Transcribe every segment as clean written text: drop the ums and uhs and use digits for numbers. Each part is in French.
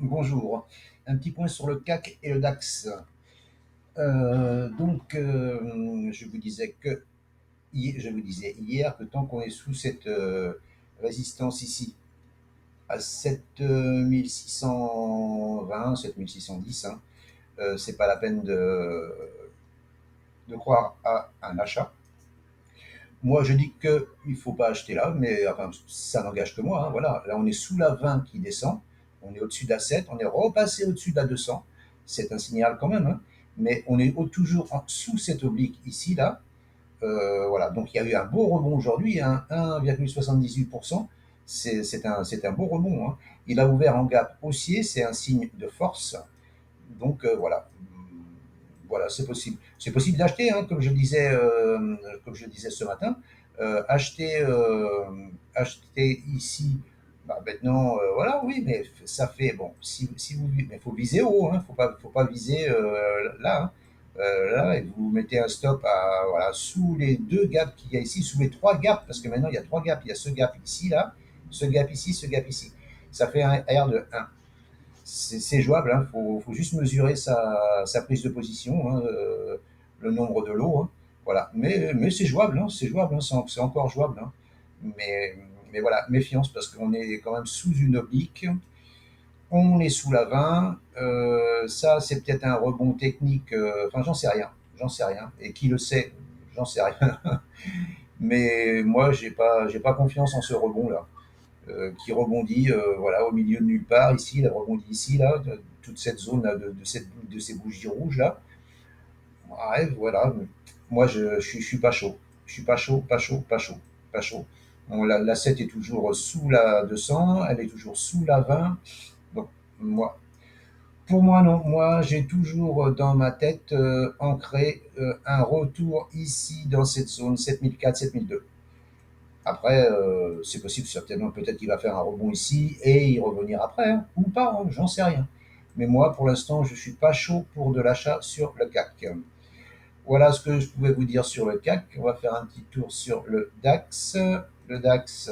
Bonjour. Un petit point sur le CAC et le DAX. Je vous disais hier que tant qu'on est sous cette résistance ici, à 7620, 7610, c'est pas la peine de croire à un achat. Moi, je dis qu'il ne faut pas acheter là, mais enfin, ça n'engage que moi, hein, voilà. Là, on est sous la 20 qui descend, on est au-dessus de la 7, on est repassé au-dessus de la 200. C'est un signal quand même, hein. Mais on est toujours sous cette oblique ici, là. Voilà, donc il y a eu un beau rebond aujourd'hui, hein, 1,78%. C'est un beau rebond, hein. Il a ouvert en gap haussier, c'est un signe de force. Donc voilà, voilà, c'est possible. C'est possible d'acheter, hein, comme je disais ce matin. Acheter, acheter ici, bah, maintenant, voilà, oui, mais ça fait bon. Si vous, mais faut viser haut, hein, faut pas viser là. Hein. Là, et vous mettez un stop à voilà sous les deux gaps qu'il y a ici, sous les trois gaps, parce que maintenant il y a trois gaps. Il y a ce gap ici, là, ce gap ici, ce gap ici. Ça fait un R de 1. C'est jouable, il faut juste mesurer sa prise de position, hein, le nombre de lots. Hein, voilà. Mais c'est jouable, hein, c'est encore jouable. Hein. Mais, mais voilà, méfiance parce qu'on est quand même sous une oblique. On est sous la 20. Ça, c'est peut-être un rebond technique. Enfin, j'en sais rien. J'en sais rien. Et qui le sait? J'en sais rien. Mais moi, j'ai pas confiance en ce rebond-là qui rebondit voilà, au milieu de nulle part, ici, il rebondit ici, là, toute cette zone là, de ces bougies rouges là. Ouais, voilà. Moi, je suis pas chaud. Je suis pas chaud, pas chaud, pas chaud, pas chaud. Bon, la 7 est toujours sous la 200, elle est toujours sous la 20. Donc, moi, pour moi, non. Moi, j'ai toujours dans ma tête ancré un retour ici dans cette zone 7004, 7002. Après, c'est possible, certainement, peut-être qu'il va faire un rebond ici et y revenir après, hein, ou pas, hein, j'en sais rien. Mais moi, pour l'instant, je ne suis pas chaud pour de l'achat sur le CAC. Voilà ce que je pouvais vous dire sur le CAC. On va faire un petit tour sur le DAX. Le DAX,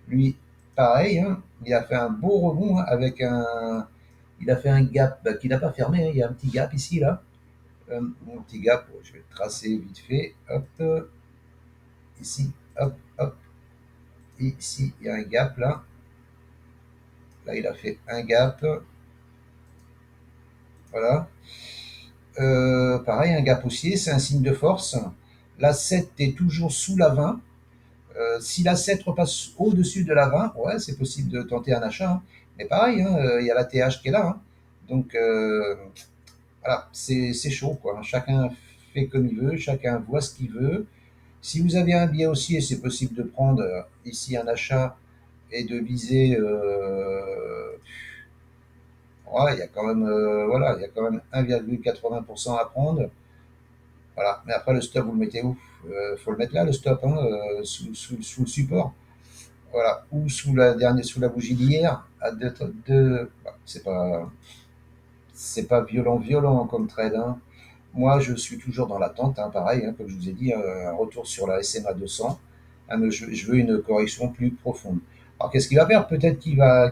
lui, pareil, hein, il a fait un beau rebond hein, avec un. Il a fait un gap qu'il n'a pas fermé. Hein, il y a un petit gap ici, là. Un petit gap, je vais le tracer vite fait. Hop, ici, hop, hop. Ici, il y a un gap là. Là, il a fait un gap. Voilà. Pareil, un gap haussier, c'est un signe de force. La 7 est toujours sous la 20. Si la 7 repasse au-dessus de la 20, ouais, c'est possible de tenter un achat. Hein. Mais pareil, hein, il y a la TH qui est là. Hein. Donc, voilà, c'est chaud. Quoi. Chacun fait comme il veut, chacun voit ce qu'il veut. Si vous avez un biais haussier, c'est possible de prendre ici un achat et de viser ouais, il y a quand même, voilà, il y a quand même 1,80% à prendre. Voilà. Mais après, le stop, vous le mettez où? Faut le mettre là, le stop, hein, sous le support. Voilà. Ou sous la bougie d'hier. Bah, c'est pas violent, violent comme trade. Hein. Moi, je suis toujours dans l'attente, hein, pareil, hein, comme je vous ai dit, un retour sur la SMA 200. Hein, mais je veux une correction plus profonde. Alors, qu'est-ce qu'il va faire? Peut-être qu'il va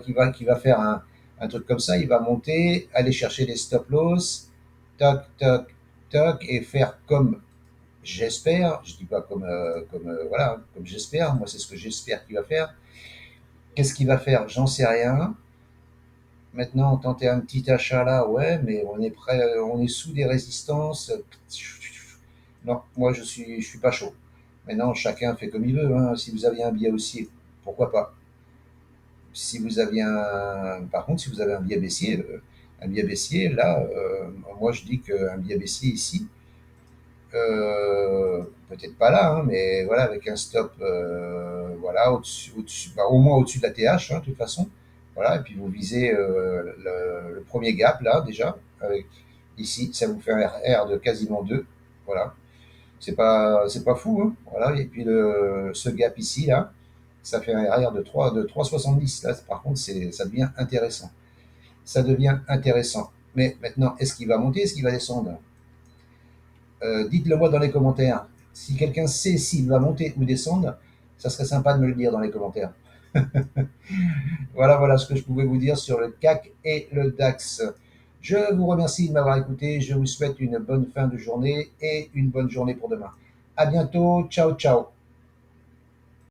faire un truc comme ça. Il va monter, aller chercher les stop loss, toc, toc, toc, et faire comme j'espère. Je dis pas voilà, comme j'espère. Moi, c'est ce que j'espère qu'il va faire. Qu'est-ce qu'il va faire? J'en sais rien. Maintenant, tenter un petit achat là, ouais, mais on est prêt, on est sous des résistances. Non, moi je suis pas chaud. Maintenant, chacun fait comme il veut. Hein. Si vous aviez un biais haussier, pourquoi pas. Si vous aviez par contre, si vous avez un biais baissier, là, moi je dis qu'un biais baissier ici, peut-être pas là, hein, mais voilà, avec un stop, voilà, bah, au moins au-dessus de la TH, hein, de toute façon. Voilà, et puis vous visez le premier gap là déjà. Ici, ça vous fait un R de quasiment 2. Voilà. C'est pas fou, hein. Voilà. Et puis ce gap ici, là, ça fait un RR de 3,70. Là, par contre, ça devient intéressant. Ça devient intéressant. Mais maintenant, est-ce qu'il va monter, est-ce qu'il va descendre? Dites-le moi dans les commentaires. Si quelqu'un sait s'il va monter ou descendre, ça serait sympa de me le dire dans les commentaires. Voilà ce que je pouvais vous dire sur le CAC et le DAX. Je vous remercie de m'avoir écouté. Je vous souhaite une bonne fin de journée et une bonne journée pour demain. À bientôt. Ciao, ciao.